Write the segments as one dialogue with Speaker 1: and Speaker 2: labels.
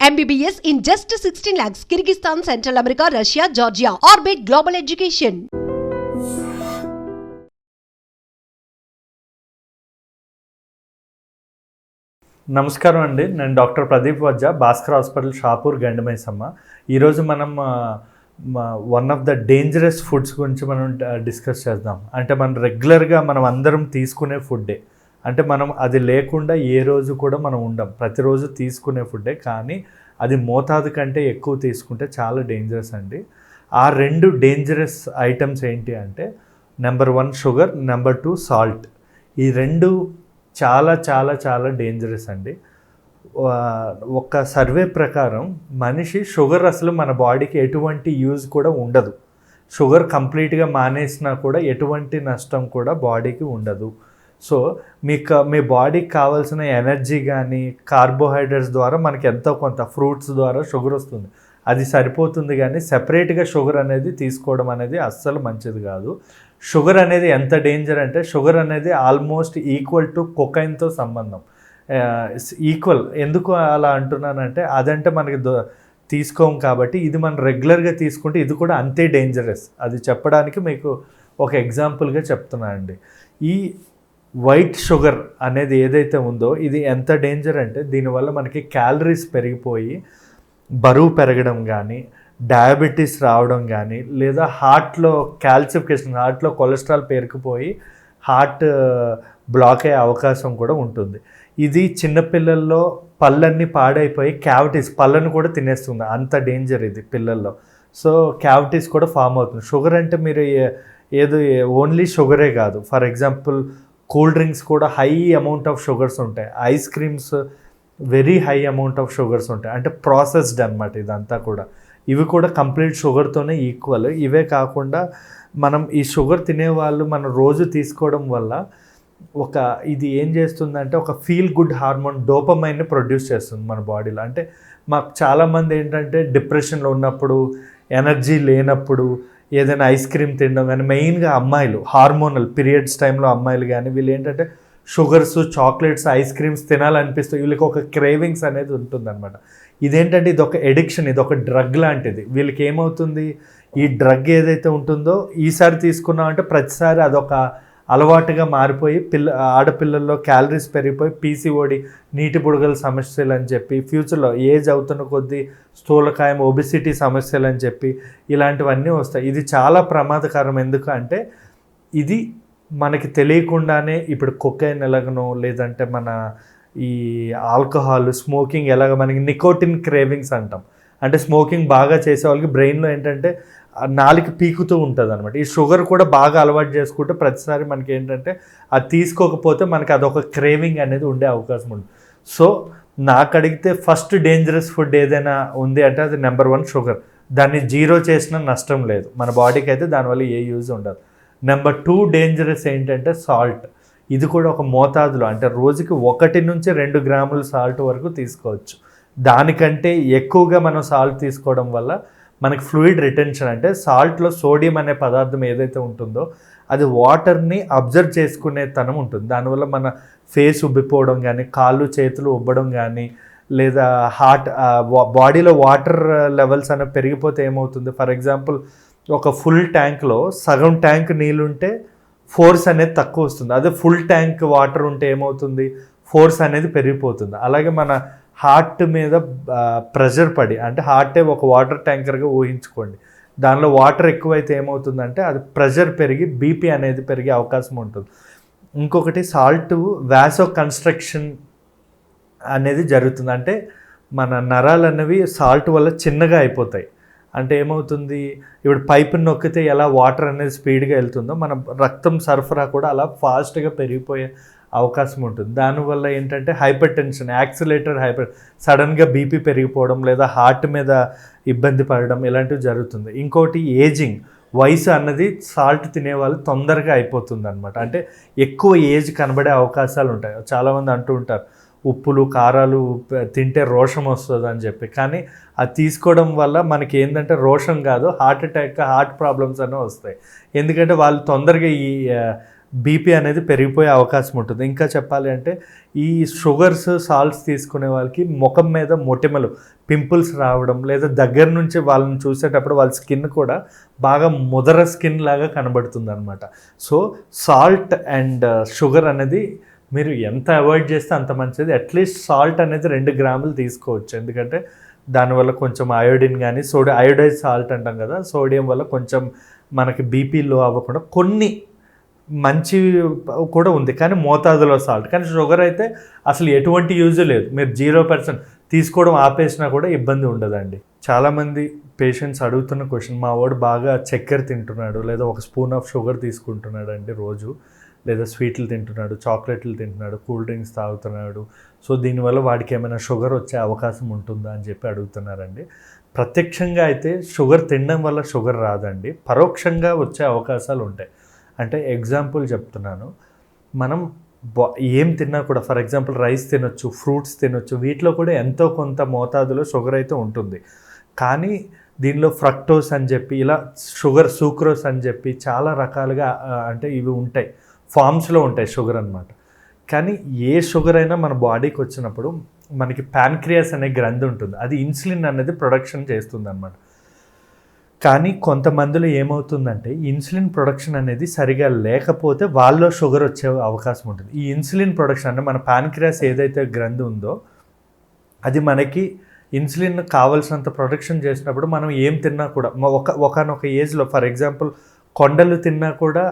Speaker 1: MBBS in just 16 lakhs. Kyrgyzstan, Central America, Russia, Georgia. Orbit Global Education.
Speaker 2: నమస్కారం అండి. నేను doctor Pradeep వజ్జా, Bhaskar hospital, Shahpur, Gandimaisamma. ఈరోజు మనం one of the dangerous foods గురించి మనం డిస్కస్ చేద్దాం. అంటే మనం రెగ్యులర్గా మనం అందరం తీసుకునే ఫుడ్డే, అంటే మనం అది లేకుండా ఏ రోజు కూడా మనం ఉండం. ప్రతిరోజు తీసుకునే ఫుడ్డే, కానీ అది మోతాదు కంటే ఎక్కువ తీసుకుంటే చాలా డేంజరస్ అండి. ఆ రెండు డేంజరస్ ఐటమ్స్ ఏంటి అంటే, నెంబర్ 1 షుగర్, నెంబర్ 2 సాల్ట్. ఈ రెండు చాలా చాలా చాలా డేంజరస్ అండి. ఒక సర్వే ప్రకారం మనిషి షుగర్ అసలు మన బాడీకి ఎటువంటి యూజ్ కూడా ఉండదు. షుగర్ కంప్లీట్గా మానేసినా కూడా ఎటువంటి నష్టం కూడా బాడీకి ఉండదు. సో మీ బాడీకి కావాల్సిన ఎనర్జీ కానీ కార్బోహైడ్రేట్స్ ద్వారా మనకి ఎంతో కొంత ఫ్రూట్స్ ద్వారా షుగర్ వస్తుంది, అది సరిపోతుంది. కానీ సెపరేట్గా షుగర్ అనేది తీసుకోవడం అనేది అస్సలు మంచిది కాదు. షుగర్ అనేది ఎంత డేంజర్ అంటే, షుగర్ అనేది ఆల్మోస్ట్ ఈక్వల్ టు కొకైన్తో సంబంధం. ఈక్వల్ ఎందుకు అలా అంటున్నానంటే, అదంటే మనకి తీసుకోం కాబట్టి, ఇది మనం రెగ్యులర్గా తీసుకుంటే ఇది కూడా అంతే డేంజరస్. అది చెప్పడానికి మీకు ఒక ఎగ్జాంపుల్గా చెప్తున్నానండి. ఈ వైట్ షుగర్ అనేది ఏదైతే ఉందో ఇది ఎంత డేంజర్ అంటే, దీనివల్ల మనకి క్యాలరీస్ పెరిగిపోయి బరువు పెరగడం కానీ, డయాబెటీస్ రావడం కానీ, లేదా హార్ట్లో కాల్సిఫికేషన్, హార్ట్లో కొలెస్ట్రాల్ పేరుకుపోయి హార్ట్ బ్లాక్ అయ్యే అవకాశం కూడా ఉంటుంది. ఇది చిన్నపిల్లల్లో పళ్ళన్నీ పాడైపోయి క్యావిటీస్, పళ్ళను కూడా తినేస్తుంది, అంత డేంజర్ ఇది పిల్లల్లో. సో క్యావిటీస్ కూడా ఫామ్ అవుతుంది. షుగర్ అంటే మీరు ఏదో ఓన్లీ షుగరే కాదు, ఫర్ ఎగ్జాంపుల్ కూల్ డ్రింక్స్ కూడా హై అమౌంట్ ఆఫ్ షుగర్స్ ఉంటాయి, ice creams very high amount of sugars ఉంటాయి, అంటే ప్రాసెస్డ్ అనమాట ఇదంతా కూడా. ఇవి కూడా కంప్లీట్ షుగర్తోనే ఈక్వల్. ఇవే కాకుండా మనం ఈ షుగర్ తినేవాళ్ళు మనం రోజు తీసుకోవడం వల్ల ఇది ఏం చేస్తుందంటే, ఒక ఫీల్ గుడ్ హార్మోన్ డోపమైన్ని ప్రొడ్యూస్ చేస్తుంది మన బాడీలో. అంటే మాకు చాలామంది ఏంటంటే డిప్రెషన్లో ఉన్నప్పుడు, ఎనర్జీ లేనప్పుడు ఏదైనా ఐస్ క్రీమ్ తినడం కానీ, మెయిన్గా అమ్మాయిలు హార్మోనల్ పీరియడ్స్ టైంలో అమ్మాయిలు కానీ, వీళ్ళు ఏంటంటే షుగర్స్, చాక్లెట్స్, ఐస్ క్రీమ్స్ తినాలనిపిస్తుంది, వీళ్ళకి ఒక క్రేవింగ్స్ అనేది ఉంటుందన్నమాట. ఇదేంటంటే ఇది ఒక ఎడిక్షన్, ఇది ఒక డ్రగ్ లాంటిది. వీళ్ళకి ఏమవుతుంది, ఈ డ్రగ్ ఏదైతే ఉంటుందో ఈసారి తీసుకున్నాం అంటే ప్రతిసారి అదొక అలవాటుగా మారిపోయి ఆడపిల్లల్లో క్యాలరీస్ పెరిగిపోయి పీసీఓడి, నీటి బుడగల సమస్యలు అని చెప్పి, ఫ్యూచర్లో ఏజ్ అవుతున్న కొద్దీ స్థూలకాయం, ఒబిసిటీ సమస్యలు అని చెప్పి ఇలాంటివన్నీ వస్తాయి. ఇది చాలా ప్రమాదకరం. ఎందుకు అంటే ఇది మనకి తెలియకుండానే ఇప్పుడు కొకైన్ ఎలాగనో, లేదంటే మన ఈ ఆల్కహాల్, స్మోకింగ్ ఎలాగ మనకి నికోటిన్ క్రేవింగ్స్ అంటాం. అంటే స్మోకింగ్ బాగా చేసే వాళ్ళకి బ్రెయిన్లో ఏంటంటే నాలుక పీకుతూ ఉంటుంది అనమాట. ఈ షుగర్ కూడా బాగా అలవాటు చేసుకుంటే ప్రతిసారి మనకి ఏంటంటే అది తీసుకోకపోతే మనకి అదొక క్రేవింగ్ అనేది ఉండే అవకాశం ఉంది. సో నాకు అడిగితే ఫస్ట్ డేంజరస్ ఫుడ్ ఏదైనా ఉంది అంటే అది నెంబర్ 1 షుగర్. దాన్ని జీరో చేసినా నష్టం లేదు, మన బాడీకి అయితే దానివల్ల ఏ యూజ్ ఉండదు. నెంబర్ 2 డేంజరస్ ఏంటంటే సాల్ట్. ఇది కూడా ఒక మోతాదులో, అంటే రోజుకి 1 నుంచి 2 గ్రాముల సాల్ట్ వరకు తీసుకోవచ్చు. దానికంటే ఎక్కువగా మనం సాల్ట్ తీసుకోవడం వల్ల మనకి ఫ్లూయిడ్ రిటెన్షన్, అంటే సాల్ట్లో సోడియం అనే పదార్థం ఏదైతే ఉంటుందో అది వాటర్ని అబ్జర్వ్ చేసుకునే తనం ఉంటుంది. దానివల్ల మన ఫేస్ ఉబ్బిపోవడం కానీ, కాళ్ళు చేతులు ఉబ్బడం కానీ, లేదా బాడీలో వాటర్ లెవెల్స్ అనేవి పెరిగిపోతే ఏమవుతుంది, ఫర్ ఎగ్జాంపుల్ ఒక ఫుల్ ట్యాంక్లో సగం ట్యాంక్ నీళ్ళుంటే ఫోర్స్ అనేది తక్కువ వస్తుంది. అదే ఫుల్ ట్యాంక్ వాటర్ ఉంటే ఏమవుతుంది, ఫోర్స్ అనేది పెరిగిపోతుంది. అలాగే మన హార్ట్ మీద ప్రెషర్ పడి, అంటే హార్టే ఒక వాటర్ ట్యాంకర్గా ఊహించుకోండి, దానిలో వాటర్ ఎక్కువైతే ఏమవుతుందంటే అది ప్రెషర్ పెరిగి బీపీ అనేది పెరిగే అవకాశం ఉంటుంది. ఇంకొకటి సాల్ట్ వాసో కన్స్ట్రక్షన్ అనేది జరుగుతుంది. అంటే మన నరాలు అనేవి సాల్ట్ వల్ల చిన్నగా అయిపోతాయి. అంటే ఏమవుతుంది, ఇప్పుడు పైపుని నొక్కితే ఎలా వాటర్ అనేది స్పీడ్గా వెళ్తుందో మన రక్తం సరఫరా కూడా అలా ఫాస్ట్గా పెరిగిపోయే అవకాశం ఉంటుంది. దానివల్ల ఏంటంటే హైపర్ టెన్షన్, సడన్గా బీపీ పెరిగిపోవడం, లేదా హార్ట్ మీద ఇబ్బంది పడడం, ఇలాంటివి జరుగుతుంది. ఇంకోటి ఏజింగ్, వయసు అన్నది సాల్ట్ తినేవాళ్ళు తొందరగా అయిపోతుంది అనమాట. అంటే ఎక్కువ ఏజ్ కనబడే అవకాశాలు ఉంటాయి. చాలామంది అంటూ ఉంటారు ఉప్పులు, కారాలు తింటే రోషం వస్తుంది అని చెప్పి, కానీ అది తీసుకోవడం వల్ల మనకి ఏంటంటే రోషం కాదు, హార్ట్ అటాక్, హార్ట్ ప్రాబ్లమ్స్ అనేవి వస్తాయి. ఎందుకంటే వాళ్ళు తొందరగా ఈ బీపీ అనేది పెరిగిపోయే అవకాశం ఉంటుంది. ఇంకా చెప్పాలి అంటే ఈ షుగర్స్, సాల్ట్స్ తీసుకునే వాళ్ళకి ముఖం మీద మొటిమలు, పింపుల్స్ రావడం, లేదా దగ్గర నుంచి వాళ్ళని చూసేటప్పుడు వాళ్ళ స్కిన్ కూడా బాగా ముదర స్కిన్ లాగా కనబడుతుంది అనమాట. సో సాల్ట్ అండ్ షుగర్ అనేది మీరు ఎంత అవాయిడ్ చేస్తే అంత మంచిది. అట్లీస్ట్ సాల్ట్ అనేది 2 గ్రాములు తీసుకోవచ్చు, ఎందుకంటే దానివల్ల కొంచెం అయోడిన్ కానీ అయోడైజ్ సాల్ట్ అంటాం కదా, సోడియం వల్ల కొంచెం మనకి బీపీ లో అవ్వకుండా కొన్ని మంచి కూడా ఉంది, కానీ మోతాదులో సాల్ట్. కానీ షుగర్ అయితే అసలు ఎటువంటి యూజ్ లేదు, మీరు 0% తీసుకోవడం ఆపేసినా కూడా ఇబ్బంది ఉండదండి. చాలామంది పేషెంట్స్ అడుగుతున్న క్వశ్చన్, మా వాడు బాగా చక్కెర తింటున్నాడు, లేదా 1 స్పూన్ ఆఫ్ షుగర్ తీసుకుంటున్నాడు అండి రోజు, లేదా స్వీట్లు తింటున్నాడు, చాక్లెట్లు తింటున్నాడు, కూల్ డ్రింక్స్ తాగుతున్నాడు, సో దీనివల్ల వాడికి ఏమైనా షుగర్ వచ్చే అవకాశం ఉంటుందా అని చెప్పి అడుగుతున్నారండి. ప్రత్యక్షంగా అయితే షుగర్ తినడం వల్ల షుగర్ రాదండి, పరోక్షంగా వచ్చే అవకాశాలు ఉంటాయి. అంటే ఎగ్జాంపుల్ చెప్తున్నాను, మనం ఏం తిన్నా కూడా, ఫర్ ఎగ్జాంపుల్ రైస్ తినొచ్చు, ఫ్రూట్స్ తినొచ్చు, వీటిలో కూడా ఎంతో కొంత మోతాదులో షుగర్ అయితే ఉంటుంది. కానీ దీనిలో ఫ్రక్టోస్ అని చెప్పి, ఇలా షుగర్, సూక్రోస్ అని చెప్పి చాలా రకాలుగా అంటే ఇవి ఉంటాయి, ఫామ్స్లో ఉంటాయి షుగర్ అన్నమాట. కానీ ఏ షుగర్ అయినా మన బాడీకి వచ్చినప్పుడు మనకి ప్యాన్క్రియాస్ అనే గ్రంథి ఉంటుంది, అది ఇన్సులిన్ అనేది ప్రొడక్షన్ చేస్తుంది అన్నమాట. కానీ కొంతమందిలో ఏమవుతుందంటే ఇన్సులిన్ ప్రొడక్షన్ అనేది సరిగా లేకపోతే వాళ్ళలో షుగర్ వచ్చే అవకాశం ఉంటుంది. ఈ ఇన్సులిన్ ప్రొడక్షన్ అంటే మన ప్యాన్క్రియాస్ ఏదైతే గ్రంథి ఉందో అది మనకి ఇన్సులిన్ కావాల్సినంత ప్రొడక్షన్ చేసినప్పుడు మనం ఏం తిన్నా కూడా ఒకనొక ఏజ్లో, ఫర్ ఎగ్జాంపుల్ కొండలు తిన్నా కూడా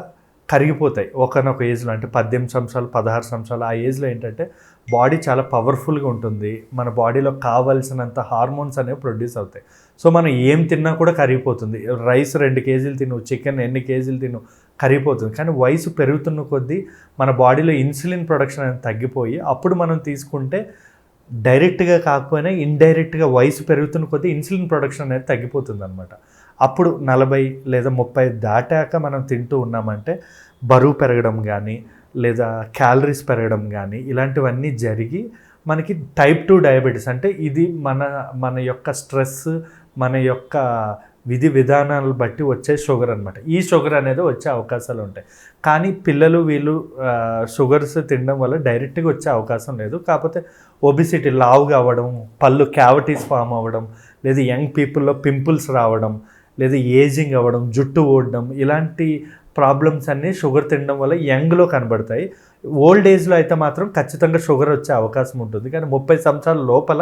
Speaker 2: కరిగిపోతాయి ఒకనొక ఏజ్లో, అంటే 18 సంవత్సరాలు 16 సంవత్సరాలు ఆ ఏజ్లో ఏంటంటే బాడీ చాలా పవర్ఫుల్గా ఉంటుంది, మన బాడీలో కావాల్సినంత హార్మోన్స్ అనేవి ప్రొడ్యూస్ అవుతాయి. సో మనం ఏం తిన్నా కూడా కరిగిపోతుంది. రైస్ 2 కేజీలు తిను, చికెన్ ఎన్ని కేజీలు తిను, కరిగిపోతుంది. కానీ వయసు పెరుగుతున్న కొద్దీ మన బాడీలో ఇన్సులిన్ ప్రొడక్షన్ అనేది తగ్గిపోయి అప్పుడు మనం తీసుకుంటే డైరెక్ట్గా కాకపోయినా ఇండైరెక్ట్గా వయసు పెరుగుతున్న కొద్దీ ఇన్సులిన్ ప్రొడక్షన్ అనేది తగ్గిపోతుంది అనమాట. అప్పుడు 40 లేదా 30 దాటాక మనం తింటూ ఉన్నామంటే బరువు పెరగడం కానీ, లేదా క్యాలరీస్ పెరగడం కానీ, ఇలాంటివన్నీ జరిగి మనకి టైప్ 2 డయాబెటీస్, అంటే ఇది మన యొక్క స్ట్రెస్, మన యొక్క విధి విధానాలను బట్టి వచ్చే షుగర్ అనమాట. ఈ షుగర్ అనేది వచ్చే అవకాశాలు ఉంటాయి. కానీ పిల్లలు వీళ్ళు షుగర్స్ తినడం వల్ల డైరెక్ట్గా వచ్చే అవకాశం లేదు. కాకపోతే ఒబిసిటీ, లావుగా అవ్వడం, పళ్ళు క్యావిటీస్ ఫామ్ అవ్వడం, లేదా యంగ్ పీపుల్లో పింపుల్స్ రావడం, లేదా ఏజింగ్ అవ్వడం, జుట్టు ఊడడం, ఇలాంటి ప్రాబ్లమ్స్ అన్నీ షుగర్ తినడం వల్ల యంగ్లో కనబడతాయి. ఓల్డ్ ఏజ్లో అయితే మాత్రం ఖచ్చితంగా షుగర్ వచ్చే అవకాశం ఉంటుంది. కానీ 30 సంవత్సరాల లోపల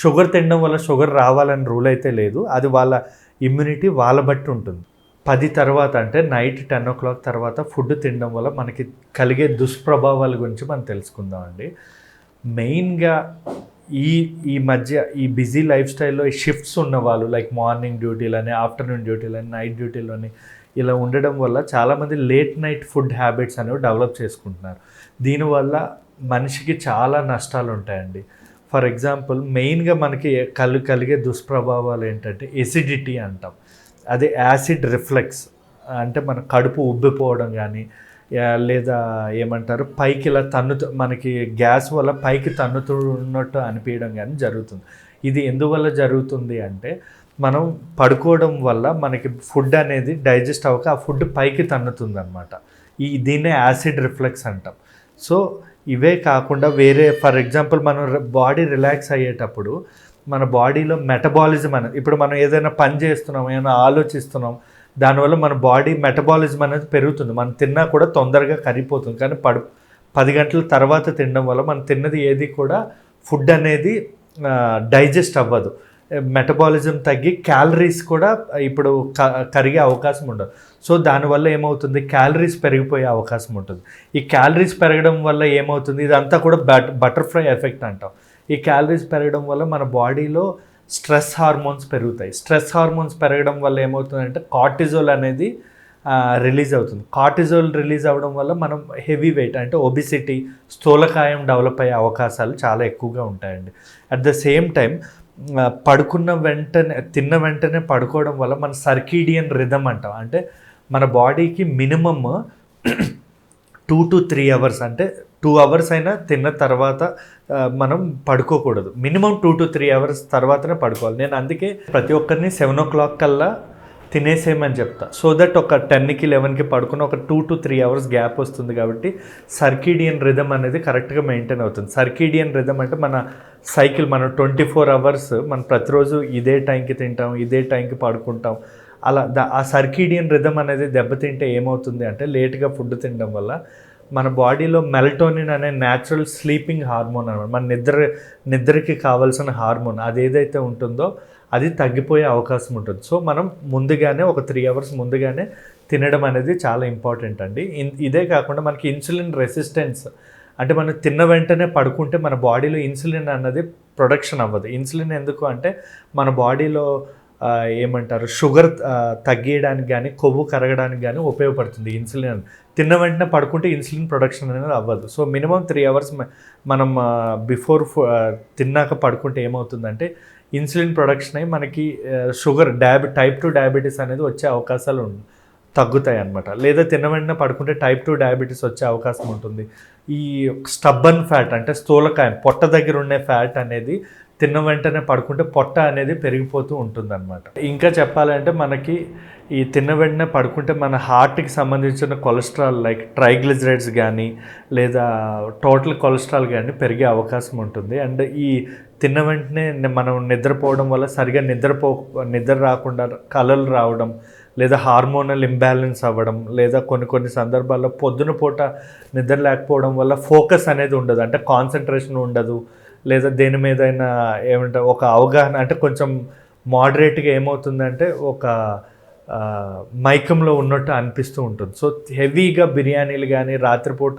Speaker 2: షుగర్ తినడం వల్ల షుగర్ రావాలని రూల్ అయితే లేదు, అది వాళ్ళ ఇమ్యూనిటీ వాళ్ళ బట్టి ఉంటుంది. 10 తర్వాత అంటే నైట్ 10 o'clock తర్వాత ఫుడ్ తినడం వల్ల మనకి కలిగే దుష్ప్రభావాల గురించి మనం తెలుసుకుందామండి. మెయిన్గా ఈ మధ్య ఈ బిజీ లైఫ్ స్టైల్లో ఈ షిఫ్ట్స్ ఉన్నవాళ్ళు, లైక్ మార్నింగ్ డ్యూటీలని, ఆఫ్టర్నూన్ డ్యూటీలని, నైట్ డ్యూటీలని ఇలా ఉండడం వల్ల చాలామంది లేట్ నైట్ ఫుడ్ హ్యాబిట్స్ అనేవి డెవలప్ చేసుకుంటున్నారు. దీనివల్ల మనిషికి చాలా నష్టాలు ఉంటాయండి. ఫర్ ఎగ్జాంపుల్ మెయిన్గా మనకి కలిగే దుష్ప్రభావాలు ఏంటంటే ఎసిడిటీ అంటాం, అదే యాసిడ్ రిఫ్లెక్స్, అంటే మన కడుపు ఉబ్బిపోవడం కానీ, లేదా ఏమంటారు పైకి ఇలా మనకి గ్యాస్ వల్ల పైకి తన్నుతున్నట్టు అనిపించడం కానీ జరుగుతుంది. ఇది ఎందువల్ల జరుగుతుంది అంటే మనం పడుకోవడం వల్ల మనకి ఫుడ్ అనేది డైజెస్ట్ అవ్వక ఆ ఫుడ్ పైకి తన్నుతుంది అనమాట. దీన్నే యాసిడ్ రిఫ్లెక్స్ అంటాం. సో ఇవే కాకుండా వేరే, ఫర్ ఎగ్జాంపుల్ మనం బాడీ రిలాక్స్ అయ్యేటప్పుడు మన బాడీలో మెటబాలిజం అనేది, ఇప్పుడు మనం ఏదైనా పని చేస్తున్నాం, ఏమైనా ఆలోచిస్తున్నాం, దానివల్ల మన బాడీ మెటబాలిజం అనేది పెరుగుతుంది. మనం తిన్నా కూడా తొందరగా కరిగిపోతుంది. కానీ 10 గంటల తర్వాత తినడం వల్ల మనం తిన్నది ఏది కూడా ఫుడ్ అనేది డైజెస్ట్ అవ్వదు, మెటబాలిజం తగ్గి క్యాలరీస్ కూడా ఇప్పుడు కరిగే అవకాశం ఉండదు. సో దానివల్ల ఏమవుతుంది, క్యాలరీస్ పెరిగిపోయే అవకాశం ఉంటుంది. ఈ క్యాలరీస్ పెరగడం వల్ల ఏమవుతుంది, ఇదంతా కూడా బటర్ఫ్లై ఎఫెక్ట్ అంటాం. ఈ క్యాలరీస్ పెరగడం వల్ల మన బాడీలో స్ట్రెస్ హార్మోన్స్ పెరుగుతాయి. స్ట్రెస్ హార్మోన్స్ పెరగడం వల్ల ఏమవుతుందంటే కార్టిజోల్ అనేది రిలీజ్ అవుతుంది. కార్టిజోల్ రిలీజ్ అవ్వడం వల్ల మనం హెవీ వెయిట్ అంటే ఒబిసిటీ, స్థూలకాయం డెవలప్ అయ్యే అవకాశాలు చాలా ఎక్కువగా ఉంటాయండి. అట్ ద సేమ్ టైం తిన్న వెంటనే పడుకోవడం వల్ల మన సర్కీడియన్ రిథమ్ అంటాం, అంటే మన బాడీకి మినిమమ్ 2 to 3 hours, అంటే 2 hours అయినా తిన్న తర్వాత మనం పడుకోకూడదు. మినిమం 2 to 3 hours తర్వాతనే పడుకోవాలి. నేను అందుకే ప్రతి ఒక్కరిని 7 o'clock కల్లా తినేసేయమని చెప్తా. సో దట్ ఒక 10కి 11కి పడుకుని ఒక 2 to 3 అవర్స్ గ్యాప్ వస్తుంది కాబట్టి సర్కీడియన్ రిథమ్ అనేది కరెక్ట్గా మెయింటైన్ అవుతుంది. సర్కీడియన్ రిథమ్ అంటే మన సైకిల్, మనం 24 అవర్స్ మనం ప్రతిరోజు ఇదే టైంకి తింటాం, ఇదే టైంకి పడుకుంటాం. అలా ఆ సర్కీడియన్ రిథమ్ అనేది దెబ్బతింటే ఏమవుతుంది అంటే లేట్గా ఫుడ్ తినడం వల్ల మన బాడీలో మెలటోనిన్ అనే న్యాచురల్ స్లీపింగ్ హార్మోన్ అనమాట, మన నిద్రకి కావాల్సిన హార్మోన్ అది ఏదైతే ఉంటుందో అది తగ్గిపోయే అవకాశం ఉంటుంది. సో మనం ముందుగానే ఒక 3 అవర్స్ ముందుగానే తినడం అనేది చాలా ఇంపార్టెంట్ అండి. ఇదే కాకుండా మనకి ఇన్సులిన్ రెసిస్టెన్స్ అంటే మనం తిన్న వెంటనే పడుకుంటే మన బాడీలో ఇన్సులిన్ అన్నది ప్రొడక్షన్ అవ్వదు. ఇన్సులిన్ ఎందుకు అంటే మన బాడీలో ఏమంటారు షుగర్ తగ్గియడానికి కానీ కొవ్వు కరగడానికి కానీ ఉపయోగపడుతుంది ఇన్సులిన్. తిన్న వెంటనే పడుకుంటే ఇన్సులిన్ ప్రొడక్షన్ అనేది అవ్వదు. సో మినిమం 3 అవర్స్ మనం బిఫోర్ తిన్నాక పడుకుంటే ఏమవుతుందంటే ఇన్సులిన్ ప్రొడక్షన్ అయ్యి మనకి షుగర్ టైప్ 2 డయాబెటీస్ అనేది వచ్చే అవకాశాలు తగ్గుతాయి అన్నమాట. లేదా తిన్న వెంటనే పడుకుంటే టైప్ 2 డయాబెటీస్ వచ్చే అవకాశం ఉంటుంది. ఈ స్టబ్బన్ ఫ్యాట్ అంటే స్థూలకాయం, పొట్ట దగ్గర ఉండే ఫ్యాట్ అనేది తిన్న వెంటనే పడుకుంటే పొట్ట అనేది పెరిగిపోతూ ఉంటుందన్నమాట. ఇంకా చెప్పాలంటే మనకి ఈ తిన్న వెంటనే పడుకుంటే మన హార్ట్కి సంబంధించిన కొలెస్ట్రాల్ లైక్ ట్రైగ్లిజరైడ్స్ కానీ లేదా టోటల్ కొలెస్ట్రాల్ కానీ పెరిగే అవకాశం ఉంటుంది. అండ్ ఈ తిన్న వెంటనే మనం నిద్రపోవడం వల్ల సరిగా నిద్ర రాకుండా కలలు రావడం, లేదా హార్మోనల్ ఇంబ్యాలెన్స్ అవ్వడం, లేదా కొన్ని సందర్భాల్లో పొద్దున పూట నిద్ర లేకపోవడం వల్ల ఫోకస్ అనేది ఉండదు, అంటే కాన్సన్ట్రేషన్ ఉండదు, లేదా దేని మీదైనా ఏమంటారు ఒక అవగాహన అంటే కొంచెం మోడరేట్గా ఏమవుతుందంటే ఒక మైకంలో ఉన్నట్టు అనిపిస్తూ ఉంటుంది. సో హెవీగా బిర్యానీలు కానీ రాత్రిపూట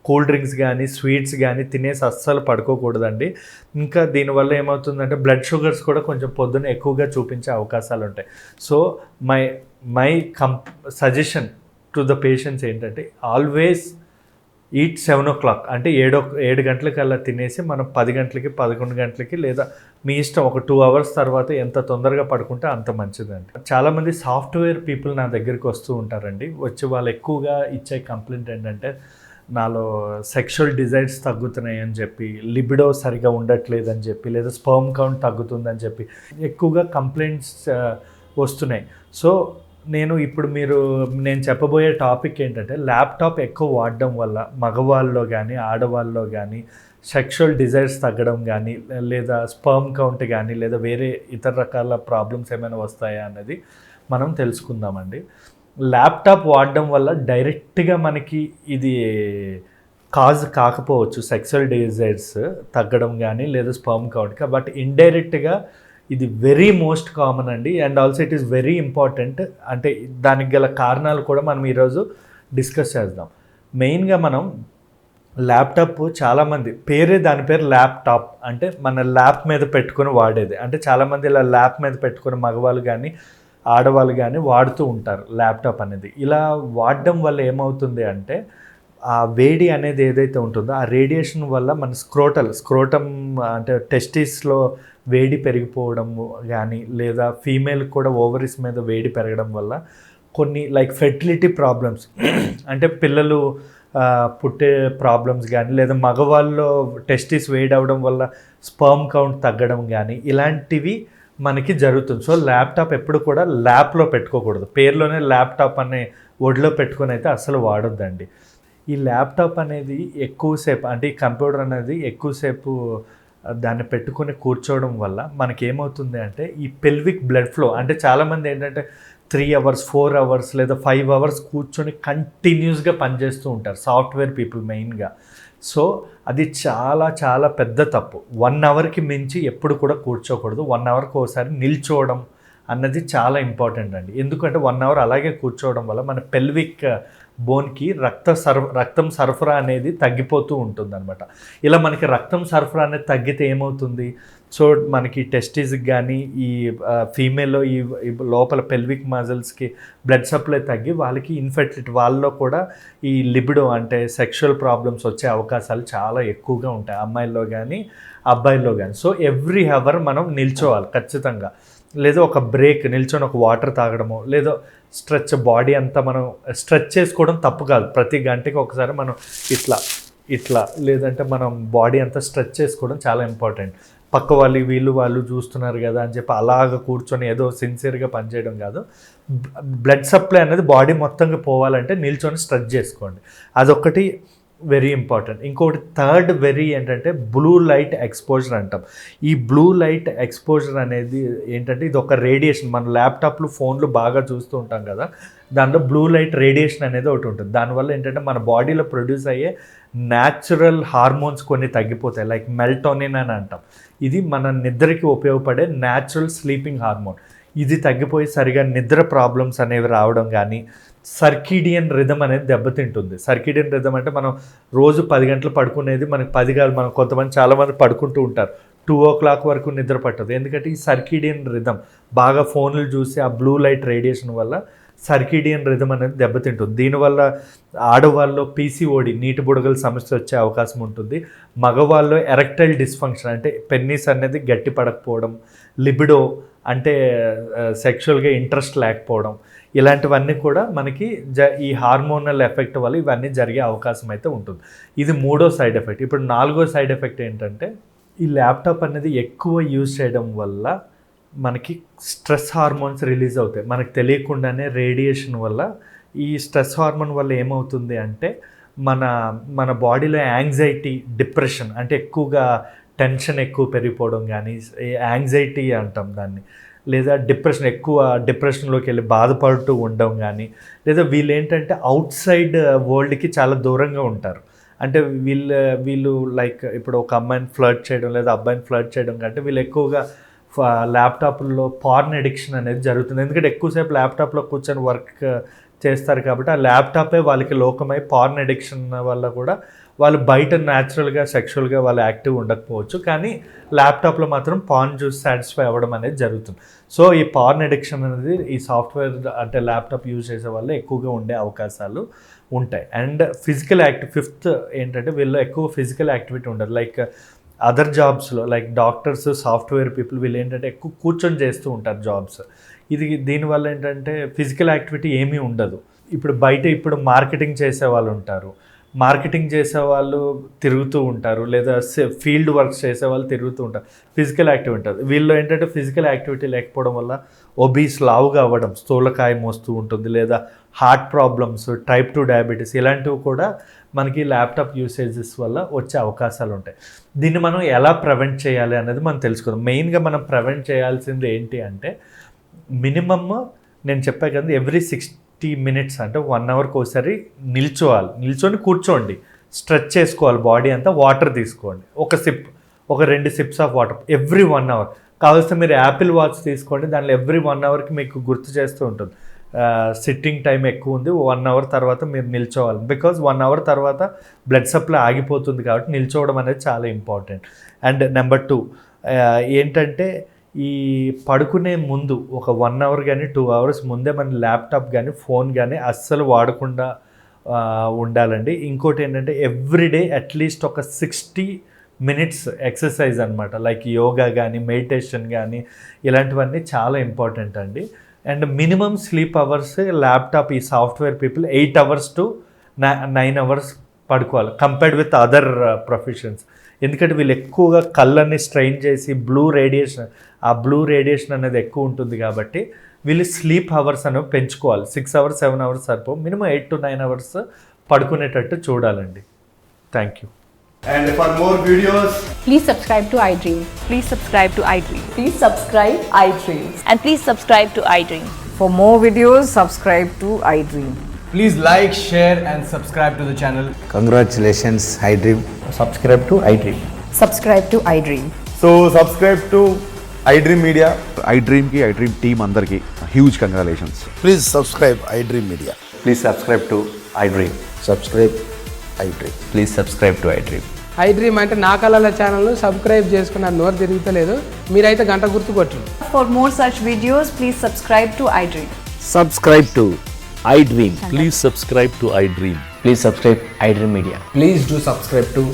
Speaker 2: కూల్ డ్రింక్స్ కానీ స్వీట్స్ కానీ తినేసి అస్సలు పడుకోకూడదండి. ఇంకా దీనివల్ల ఏమవుతుందంటే బ్లడ్ షుగర్స్ కూడా కొంచెం పొద్దున్న ఎక్కువగా చూపించే అవకాశాలు ఉంటాయి. So my suggestion to the patients ఏంటంటే ఆల్వేస్ ఈట్ 7 o'clock, అంటే 7 గంటలకల్లా తినేసి మనం 10 గంటలకి 11 గంటలకి లేదా మీ ఇష్టం ఒక 2 అవర్స్ తర్వాత ఎంత తొందరగా పడుకుంటే అంత మంచిదండి. చాలామంది సాఫ్ట్వేర్ పీపుల్ నా దగ్గరికి వస్తూ ఉంటారండి. వచ్చి వాళ్ళు ఎక్కువగా ఇచ్చే కంప్లైంట్ ఏంటంటే నాలో సెక్షువల్ డిజైర్స్ తగ్గుతున్నాయి అని చెప్పి, లిబిడో సరిగా ఉండట్లేదు అని చెప్పి, లేదా స్పర్మ్ కౌంట్ తగ్గుతుందని చెప్పి ఎక్కువగా కంప్లైంట్స్ వస్తున్నాయి. సో నేను చెప్పబోయే టాపిక్ ఏంటంటే ల్యాప్టాప్ ఎక్కువ వాడడం వల్ల మగవాళ్ళలో కానీ ఆడవాళ్ళలో కానీ సెక్షువల్ డిజైర్స్ తగ్గడం కానీ, లేదా స్పర్మ్ కౌంట్ కానీ, లేదా వేరే ఇతర రకాల ప్రాబ్లమ్స్ ఏమైనా వస్తాయా అన్నది మనం తెలుసుకుందామండి. ల్యాప్టాప్ వాడడం వల్ల డైరెక్ట్గా మనకి ఇది కాజ్ కాకపోవచ్చు సెక్షువల్ డిజైర్స్ తగ్గడం కానీ లేదా స్పర్మ్ కౌంట్గా, బట్ ఇండైరెక్ట్గా ఇది వెరీ మోస్ట్ కామన్ అండి. And also it is very important. అంటే దానికి గల కారణాలు కూడా మనం ఈరోజు డిస్కస్ చేద్దాం. మెయిన్గా మనం ల్యాప్టాప్ చాలామంది దాని పేరు ల్యాప్టాప్, అంటే మన ల్యాప్ మీద పెట్టుకొని వాడేది. అంటే చాలామంది ఇలా ల్యాప్ మీద పెట్టుకుని మగవాళ్ళు కానీ ఆడవాళ్ళు కానీ వాడుతూ ఉంటారు ల్యాప్టాప్ అనేది. ఇలా వాడడం వల్ల ఏమవుతుంది అంటే ఆ వేడి అనేది ఏదైతే ఉంటుందో ఆ రేడియేషన్ వల్ల మన స్క్రోటమ్ అంటే టెస్టిస్లో వేడి పెరిగిపోవడం కానీ, లేదా ఫీమేల్కి కూడా ఓవరీస్ మీద వేడి పెరగడం వల్ల కొన్ని లైక్ ఫెర్టిలిటీ ప్రాబ్లమ్స్ అంటే పిల్లలు పుట్టే ప్రాబ్లమ్స్ కానీ, లేదా మగవాళ్ళలో టెస్టిస్ వేడి అవ్వడం వల్ల స్పర్మ్ కౌంట్ తగ్గడం కానీ ఇలాంటివి మనకి జరుగుతుంది. సో ల్యాప్టాప్ ఎప్పుడు కూడా ల్యాప్లో పెట్టుకోకూడదు. పేరులోనే ల్యాప్టాప్ అనే ఒడిలో పెట్టుకొని అయితే అసలు వాడొద్దండి. ఈ ల్యాప్టాప్ అనేది ఎక్కువసేపు అంటే ఈ కంప్యూటర్ అనేది ఎక్కువసేపు దాన్ని పెట్టుకొని కూర్చోవడం వల్ల మనకేమవుతుంది అంటే ఈ పెల్విక్ బ్లడ్ ఫ్లో, అంటే చాలామంది ఏంటంటే 3 hours 4 hours లేదా 5 hours కూర్చొని కంటిన్యూస్గా పనిచేస్తూ ఉంటారు సాఫ్ట్వేర్ పీపుల్ మెయిన్గా. సో అది చాలా చాలా పెద్ద తప్పు. 1 hourకి మించి ఎప్పుడు కూడా కూర్చోకూడదు. 1 hourకి ఒకసారి నిల్చోవడం అన్నది చాలా ఇంపార్టెంట్ అండి. ఎందుకంటే 1 hour అలాగే కూర్చోవడం వల్ల మన పెల్విక్ బోన్కి రక్తం సరఫరా అనేది తగ్గిపోతూ ఉంటుంది అనమాట. ఇలా మనకి రక్తం సరఫరా అనేది తగ్గితే ఏమవుతుంది, సో మనకి టెస్టిస్కి కానీ ఈ ఫీమేల్లో ఈ లోపల పెల్విక్ మజిల్స్కి బ్లడ్ సప్లై తగ్గి వాళ్ళకి ఇన్ఫెర్టిలిటీ, వాళ్ళలో కూడా ఈ లిబిడో అంటే సెక్షువల్ ప్రాబ్లమ్స్ వచ్చే అవకాశాలు చాలా ఎక్కువగా ఉంటాయి అమ్మాయిల్లో కానీ అబ్బాయిల్లో కానీ. సో ఎవ్రీ అవర్ మనం నిల్చోవాలి ఖచ్చితంగా, లేదా ఒక బ్రేక్ నిల్చొని ఒక వాటర్ తాగడము, లేదా బాడీ అంతా మనం స్ట్రెచ్ చేసుకోవడం తప్పు కాదు. ప్రతి గంటకి ఒకసారి మనం ఇట్లా లేదంటే మనం బాడీ అంతా స్ట్రెచ్ చేసుకోవడం చాలా ఇంపార్టెంట్. పక్క వాళ్ళు చూస్తున్నారు కదా అని చెప్పి అలాగ కూర్చొని ఏదో సిన్సియర్గా పనిచేయడం కాదు. బ్లడ్ సప్లై అనేది బాడీ మొత్తంగా పోవాలంటే నిల్చొని స్ట్రెచ్ చేసుకోండి, అదొకటి వెరీ ఇంపార్టెంట్. ఇంకొకటి థర్డ్ వెరీ ఏంటంటే బ్లూ లైట్ ఎక్స్పోజర్ అంటాం. ఈ బ్లూ లైట్ ఎక్స్పోజర్ అనేది ఏంటంటే ఇది ఒక రేడియేషన్. మన ల్యాప్టాప్లు ఫోన్లు బాగా చూస్తూ ఉంటాం కదా, దాంట్లో బ్లూ లైట్ రేడియేషన్ అనేది ఒకటి ఉంటుంది. దానివల్ల ఏంటంటే మన బాడీలో ప్రొడ్యూస్ అయ్యే న్యాచురల్ హార్మోన్స్ కొన్ని తగ్గిపోతాయి, లైక్ మెల్టోనిన్ అని అంటాం. ఇది మన నిద్రకి ఉపయోగపడే న్యాచురల్ స్లీపింగ్ హార్మోన్. ఇది తగ్గిపోయి సరిగా నిద్ర ప్రాబ్లమ్స్ అనేవి రావడం కానీ, సర్కీడియన్ రిథమ్ అనేది దెబ్బతింటుంది. సర్కీడియన్ రిథమ్ అంటే మనం రోజు 10 గంటలు పడుకునేది మనకి 10 కాదు, మనం కొంతమంది చాలామంది పడుకుంటూ ఉంటారు 2 o'clock వరకు నిద్ర పట్టదు. ఎందుకంటే ఈ సర్కీడియన్ రిథమ్ బాగా ఫోన్లు చూసి ఆ బ్లూ లైట్ రేడియేషన్ వల్ల సర్కీడియన్ రిథమ్ అనేది దెబ్బతింటుంది. దీనివల్ల ఆడవాళ్ళలో పీసీఓడి నీటి బుడగల సమస్య వచ్చే అవకాశం ఉంటుంది. మగవాళ్ళలో ఎరెక్టైల్ డిస్ఫంక్షన్ అంటే పెన్నీస్ అనేది గట్టి పడకపోవడం, లిబిడో అంటే సెక్షువల్గా ఇంట్రెస్ట్ లేకపోవడం, ఇలాంటివన్నీ కూడా మనకి ఈ హార్మోనల్ ఎఫెక్ట్ వల్ల ఇవన్నీ జరిగే అవకాశం అయితే ఉంటుంది. ఇది 3వ సైడ్ ఎఫెక్ట్. ఇప్పుడు 4వ సైడ్ ఎఫెక్ట్ ఏంటంటే ఈ ల్యాప్టాప్ అనేది ఎక్కువ యూజ్ చేయడం వల్ల మనకి స్ట్రెస్ హార్మోన్స్ రిలీజ్ అవుతాయి. మనకు తెలియకుండానే రేడియేషన్ వల్ల ఈ స్ట్రెస్ హార్మోన్ వల్ల ఏమవుతుంది అంటే మన బాడీలో యాంగ్జైటీ, డిప్రెషన్ అంటే ఎక్కువగా టెన్షన్ ఎక్కువ పెరిగిపోవడం కానీ, యాంగ్జైటీ అంటాం దాన్ని, లేదా డిప్రెషన్లోకి వెళ్ళి బాధపడుతూ ఉండడం కానీ, లేదా వీళ్ళు ఏంటంటే అవుట్ సైడ్ వరల్డ్కి చాలా దూరంగా ఉంటారు. అంటే వీళ్ళు లైక్ ఇప్పుడు ఒక అమ్మాయిని ఫ్లర్ట్ చేయడం లేదా అబ్బాయిని ఫ్లర్ట్ చేయడం కంటే వీళ్ళు ఎక్కువగా ల్యాప్టాప్లో పార్న్ ఎడిక్షన్ అనేది జరుగుతుంది. ఎందుకంటే ఎక్కువసేపు ల్యాప్టాప్లో కూర్చొని వర్క్ చేస్తారు కాబట్టి ఆ ల్యాప్టాపే వాళ్ళకి లోకమై పార్న్ ఎడిక్షన్ వల్ల కూడా వాళ్ళు బయట న్యాచురల్గా సెక్షువల్గా వాళ్ళు యాక్టివ్ ఉండకపోవచ్చు, కానీ ల్యాప్టాప్లో మాత్రం పార్న్ చూసి సాటిస్ఫై అవ్వడం అనేది జరుగుతుంది. సో ఈ పార్న్ ఎడిక్షన్ అనేది ఈ సాఫ్ట్వేర్ అంటే ల్యాప్టాప్ యూజ్ చేసే వల్ల ఎక్కువగా ఉండే అవకాశాలు ఉంటాయి. అండ్ ఫిజికల్ ఫిఫ్త్ ఏంటంటే వీళ్ళు ఎక్కువ ఫిజికల్ యాక్టివిటీ ఉండదు. లైక్ అదర్ జాబ్స్లో లైక్ డాక్టర్స్, సాఫ్ట్వేర్ పీపుల్ వీళ్ళు ఏంటంటే ఎక్కువ కూర్చొని చేస్తూ ఉంటారు జాబ్స్. దీనివల్ల ఏంటంటే ఫిజికల్ యాక్టివిటీ ఏమీ ఉండదు. ఇప్పుడు మార్కెటింగ్ చేసే వాళ్ళు ఉంటారు, మార్కెటింగ్ చేసేవాళ్ళు తిరుగుతూ ఉంటారు, లేదా ఫీల్డ్ వర్క్స్ చేసేవాళ్ళు తిరుగుతూ ఉంటారు, ఫిజికల్ యాక్టివిటీ ఉంటుంది. వీళ్ళు ఏంటంటే ఫిజికల్ యాక్టివిటీ లేకపోవడం వల్ల ఒబీస్, లావుగా అవ్వడం, స్థూలకాయం వస్తూ ఉంటుంది, లేదా హార్ట్ ప్రాబ్లమ్స్, టైప్ 2 డయాబెటీస్ ఇలాంటివి కూడా మనకి ల్యాప్టాప్ యూసేజెస్ వల్ల వచ్చే అవకాశాలు ఉంటాయి. దీన్ని మనం ఎలా ప్రివెంట్ చేయాలి అనేది మనం తెలుసుకుందాం. మెయిన్గా మనం ప్రివెంట్ చేయాల్సింది ఏంటి అంటే మినిమమ్ నేను చెప్పా కదా, ఎవ్రీ 60 minutes అంటే 1 hourకి ఒకసారి నిల్చొని కూర్చోండి, స్ట్రెచ్ చేసుకోవాలి బాడీ అంతా, వాటర్ తీసుకోండి, ఒక 2 sips of water every 1 hour. కావాల్సిన మీరు యాపిల్ వాచ్ తీసుకోండి, దానిలో ఎవ్రీ 1 hourకి మీకు గుర్తు చేస్తూ ఉంటుంది సిట్టింగ్ టైం ఎక్కువ ఉంది, 1 hour తర్వాత మీరు నిల్చోవాలి. బికాజ్ 1 hour తర్వాత బ్లడ్ సప్లై ఆగిపోతుంది కాబట్టి నిల్చోవడం అనేది చాలా ఇంపార్టెంట్. అండ్ నెంబర్ 2 ఏంటంటే ఈ పడుకునే ముందు ఒక 1 hour కానీ 2 hours ముందే మన ల్యాప్టాప్ కానీ ఫోన్ కానీ అస్సలు వాడకుండా ఉండాలండి. ఇంకోటి ఏంటంటే ఎవ్రీడే అట్లీస్ట్ ఒక 60 minutes ఎక్సర్సైజ్ అనమాట, లైక్ యోగా కానీ మెడిటేషన్ కానీ ఇలాంటివన్నీ చాలా ఇంపార్టెంట్ అండి. And minimum sleep hours laptop ఈ software people 8 hours to 9 hours పడుకోవాలి కంపేర్డ్ విత్ అదర్ ప్రొఫెషన్స్. ఎందుకంటే వీళ్ళు ఎక్కువగా కళ్ళని స్ట్రెయిన్ చేసి బ్లూ రేడియేషన్ అనేది ఎక్కువ ఉంటుంది కాబట్టి వీళ్ళు స్లీప్ అవర్స్ అనేవి పెంచుకోవాలి. 6 hours 7 hours సరిపో, మినిమం 8 to 9 hours పడుకునేటట్టు చూడాలండి. Thank you.
Speaker 3: And for more videos,
Speaker 4: please subscribe to iDream.
Speaker 5: Please subscribe to iDream.
Speaker 4: Please subscribe iDream.
Speaker 5: And please subscribe to iDream.
Speaker 6: For more videos, subscribe to iDream.
Speaker 3: please like, share and subscribe to the channel.
Speaker 7: Congratulations, iDream.
Speaker 2: Subscribe to iDream.
Speaker 4: Subscribe to iDream.
Speaker 3: So subscribe to iDream Media.
Speaker 8: iDream ki iDream team andarki huge congratulations.
Speaker 7: Please subscribe iDream Media.
Speaker 9: Please subscribe to iDream.
Speaker 7: Subscribe iDream.
Speaker 9: Please subscribe to iDream.
Speaker 10: iDream అంటే నా కళల ఛానల్ను subscribe చేసుకున్న నోరు తిరుగుతలేదు, మీరైతే గంట గుర్తు కొట్టండి.
Speaker 5: For more such videos, please subscribe to iDream.
Speaker 9: Subscribe to iDream.
Speaker 11: Please subscribe to iDream.
Speaker 9: Please subscribe iDream Media.
Speaker 3: Please do subscribe to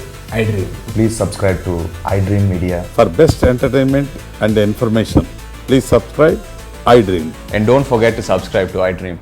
Speaker 3: iDream.
Speaker 9: Please subscribe to iDream Media.
Speaker 8: For best entertainment and information, please subscribe iDream.
Speaker 9: And don't forget to subscribe to iDream.